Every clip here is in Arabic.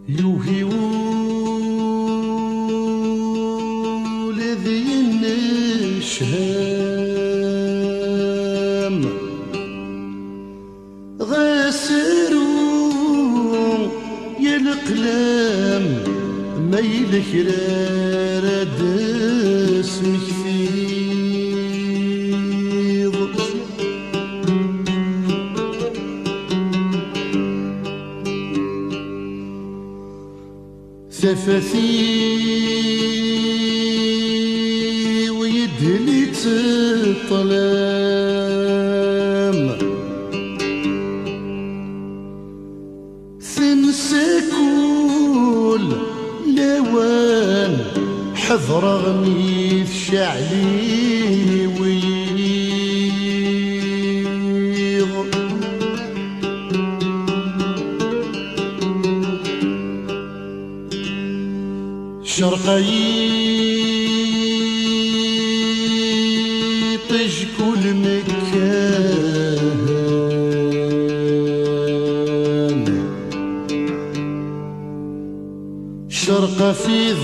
يوهي ولذي النشهام غاسرو يا القلام ما يلكرار اسمك فيض ثفثي ويدهلي الظلام ثنسى كل لوان حضر غميث شعلي ويض شرقي طج كل مكان شرق فيض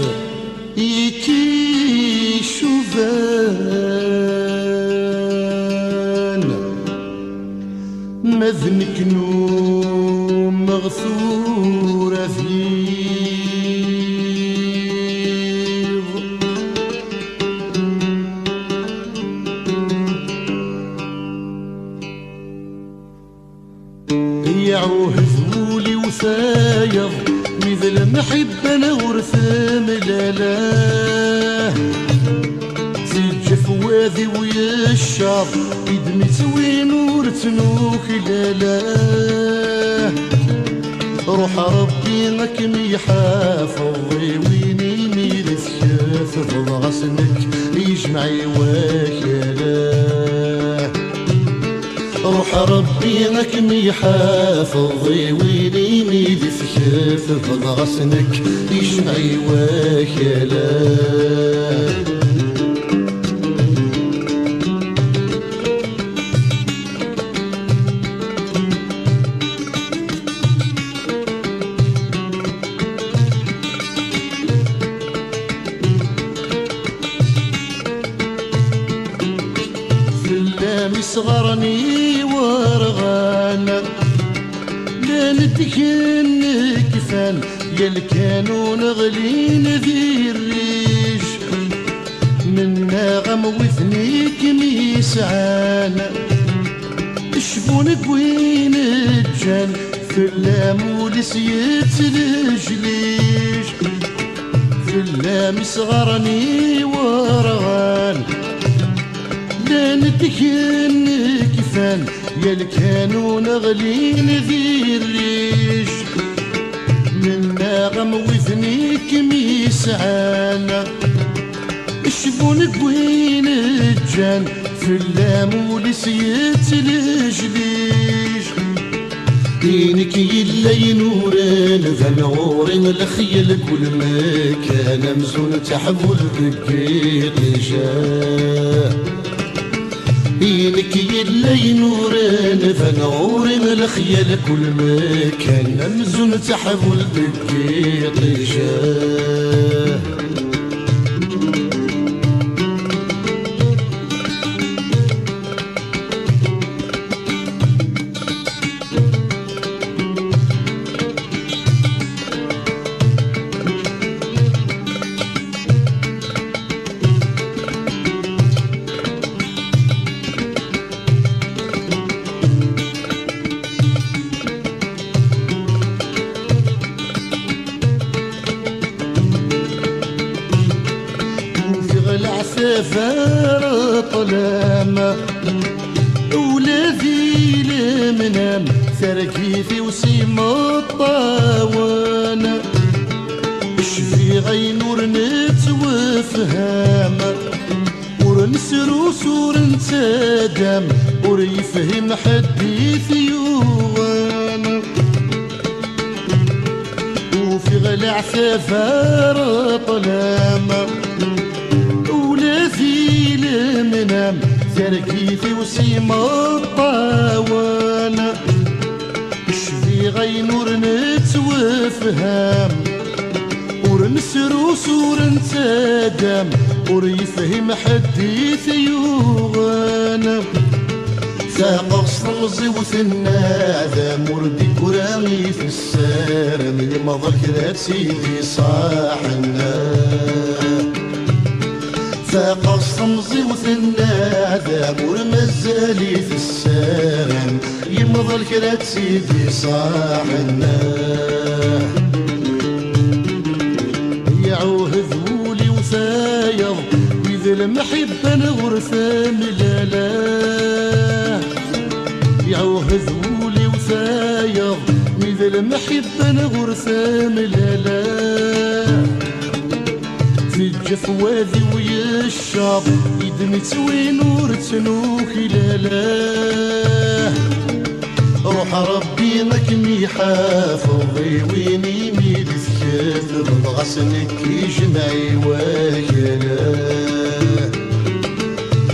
يكي شوفان مذنك نوم مغثورة فيه يعوه ذولي وثايض مثل محبة نورثم لاله سجف واذي ويا الشر يدمي سوين ورتنوك لاله روح ربي مك يحافظ ويني ميلث شافظ غصنك يجمعي وكلاه روح ربي مك يحافظ ويني ميلث شافظ غصنك يجمعي وكلاه صغرني ورغانا لا ندكن كفان يا الكانون غلين ذي الريش منا غم وثنيك ميسعانا شفونك وين الجان في اللام ولسيت الجليش في اللام صغرني ورغانا لا ندكن كفان يا الكانون غلين ذي الريش منا غم وثنيك ميسعانا شفونك وين الجان في اللام ولسيت الجليش دينك يلا ينورن فنور الخيل كل مكان مزون تحول بكيت جاه دينك يلا ينورن فنور الخيل كل مكان مزون تحول بكيت جاه العسافر طلامة ولادي لمنام ثركيفي وسيما الطاوانة شفي غينور نتوفهامة ورنسروس ورنتادم وريفهم حديث يوانا وفي غلع عسافر طلامة في المنام ثركيفي وسيما الطاوانة شفي غينور نت نتوفهم ورنسروس ورنتادم وريفهم حديث يوغانا ساقص رمزي وثنادم وردي كرامي في السار من مضى كذا سيدي صاحنا ساقص رمزي وثنادم ورمزالي في السار يمضى الكذا سيدي صاحنا يعوه ذولي وسايض إذا المحبة نغرفة ملالا يعوه ذولي وسايض إذا المحبة نغرفة ملالا في الجفواذي ويا الشاب يدمي تسوين ورتنوك لالا روح ربي مكني حافظي ويني ميدي ثكاثر غسلك يجمعي واكلا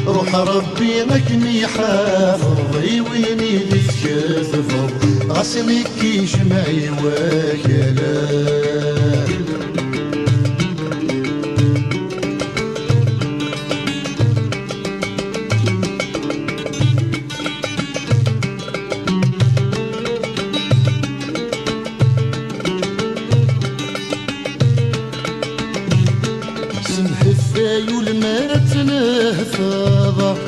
روح ربي مكني حافظي ويني ثكاثر غسلك يجمعي واكلا الثايل ما تنهفض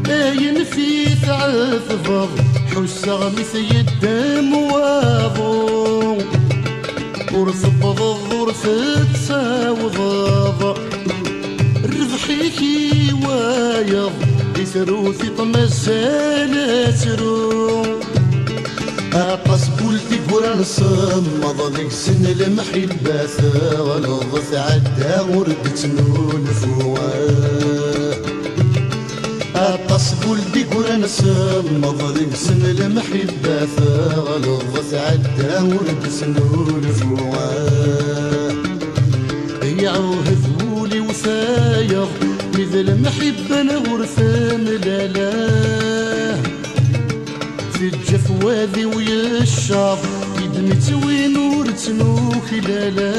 اين في تعفض حس غمس يدام واضو ورصبض الظرفة تساوض ربحيكي وايض يسروثي طمزالة ترو أقص بولتي قران صمض ذيك سن المحبة ثغلظ عدى وردت نون فواه أقص بولتي قران صمض ذيك سن المحبة ثغلظ عدى وردت نون فواه يعوه ذولي وسايض مثل المحبة نغرفة ملالاه في الجفواذي ويا الشاب يدمي توين ورتنوك لالا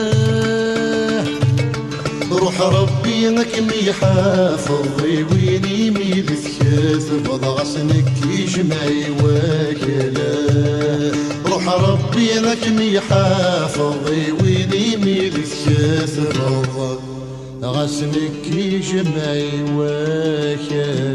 روح ربي مكني حافظي ويني ميدي ثكاث غصنك يجمعي واكلا روح ربي مكني حافظي ويني ميدي ثكاث غصنك يجمعي واكلا